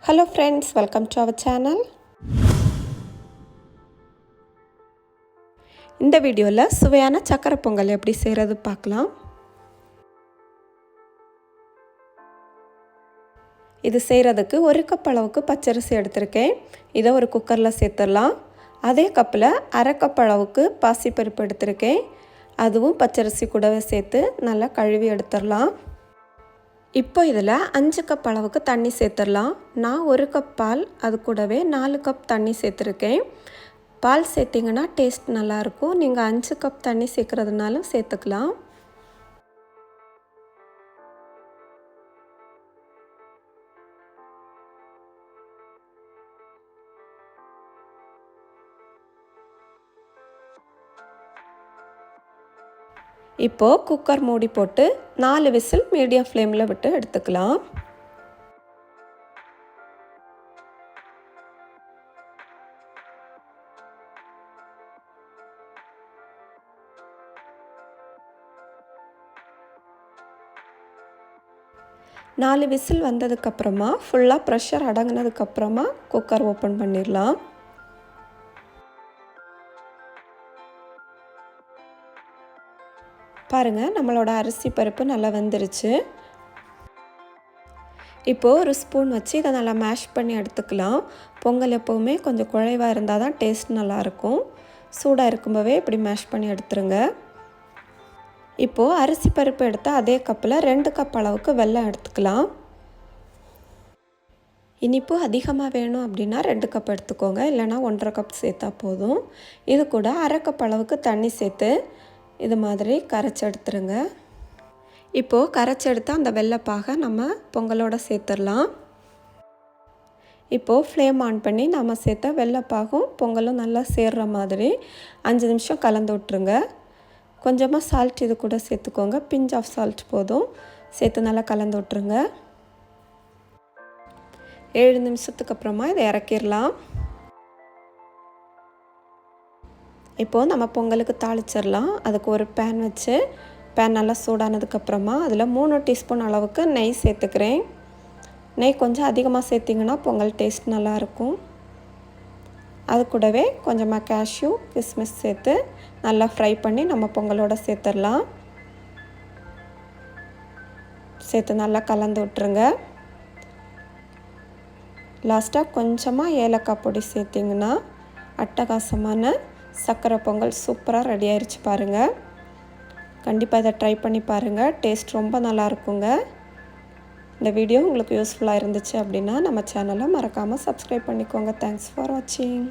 Hello friends, welcome to our channel. இந்த வீடியோல சுவையான சக்கரை பொங்கல் எப்படி செய்யறது பார்க்கலாம். இது செய்யறதுக்கு 1 கப் அளவுக்கு பச்சரிசி எடுத்துர்க்கேன். இத ஒரு குக்கர்ல சேர்த்துறலாம். அதே கப்ல 1/2 கப் அளவுக்கு பாசிப்பருப்பு எடுத்துர்க்கேன். அதுவும் பச்சரிசி கூடவே சேர்த்து நல்லா கழுவி எடுத்துறலாம். இப்போ இதில் 5 கப் அளவுக்கு தண்ணி சேர்த்துடலாம். நான் 1 கப் பால் அது கூடவே 4 கப் தண்ணி சேர்த்துருக்கேன். பால் சேர்த்திங்கன்னா டேஸ்ட் நல்லாயிருக்கும். நீங்கள் 5 கப் தண்ணி சேர்க்குறதுனாலும் சேர்த்துக்கலாம். இப்போது குக்கர் மூடி போட்டு 4 விசில் மீடியம் ஃப்ளேமில் விட்டு எடுத்துக்கலாம். நாலு விசில் வந்ததுக்கப்புறமா ஃபுல்லாக ப்ரெஷர் அடங்கினதுக்கப்புறமா குக்கர் ஓப்பன் பண்ணிடலாம். பாருங்கள், நம்மளோட அரிசி பருப்பு நல்லா வெந்துருச்சு. இப்போது ஒரு ஸ்பூன் வச்சு இதை நல்லா மேஷ் பண்ணி எடுத்துக்கலாம். பொங்கல் எப்போவுமே கொஞ்சம் குழைவாக இருந்தால் தான் டேஸ்ட் நல்லாயிருக்கும். சூடாக இருக்கும்போதே இப்படி மேஷ் பண்ணி எடுத்துருங்க. இப்போது அரிசி பருப்பு எடுத்தால் அதே கப்பில் 2 கப் அளவுக்கு வெல்லம் எடுத்துக்கலாம். இனிப்பு அதிகமாக வேணும் அப்படின்னா 2 கப் எடுத்துக்கோங்க, இல்லைனா 1/2 கப் சேர்த்தா போதும். இது கூட 1/2 கப் அளவுக்கு தண்ணி சேர்த்து இது மாதிரி கரைச்சி எடுத்துருங்க. இப்போது கரைச்சி எடுத்து அந்த வெள்ளைப்பாக நம்ம பொங்கலோடு சேர்த்துடலாம். இப்போது ஃப்ளேம் ஆன் பண்ணி நம்ம சேர்த்த வெள்ளைப்பாகும் பொங்கலும் நல்லா சேர்கிற மாதிரி 5 நிமிஷம் கலந்து விட்டுருங்க. கொஞ்சமாக சால்ட் இது கூட சேர்த்துக்கோங்க. பிஞ்ச் ஆஃப் சால்ட் போதும். சேர்த்து நல்லா கலந்து விட்டுருங்க. 7 நிமிஷத்துக்கு அப்புறமா இதை இறக்கிடலாம். இப்போது நம்ம பொங்கலுக்கு தாளிச்சிடலாம். அதுக்கு ஒரு பேன் வச்சு பேன் நல்லா சூடானதுக்கப்புறமா அதில் 3 டீஸ்பூன் அளவுக்கு நெய் சேர்த்துக்கிறேன். நெய் கொஞ்சம் அதிகமாக சேர்த்திங்கன்னா பொங்கல் டேஸ்ட் நல்லாயிருக்கும். அது கூடவே கொஞ்சமாக கேஷ்யூ கிஸ்மிஸ் சேர்த்து நல்லா ஃப்ரை பண்ணி நம்ம பொங்கலோடு சேர்த்துடலாம். சேர்த்து நல்லா கலந்து விட்டுருங்க. லாஸ்ட்டாக கொஞ்சமாக ஏலக்காய் பொடி சேர்த்திங்கன்னா அட்டகாசமான சக்கரை பொங்கல் சூப்பராக ரெடி ஆயிடுச்சு பாருங்கள். கண்டிப்பாக இதை ட்ரை பண்ணி பாருங்கள். டேஸ்ட் ரொம்ப நல்லா இருக்குங்க. இந்த வீடியோ உங்களுக்கு யூஸ்ஃபுல்லாக இருந்துச்சு அப்படின்னா நம்ம சேனலை மறக்காமல் சப்ஸ்கிரைப் பண்ணிக்கோங்க. தேங்க்ஸ் ஃபார் வாட்சிங்.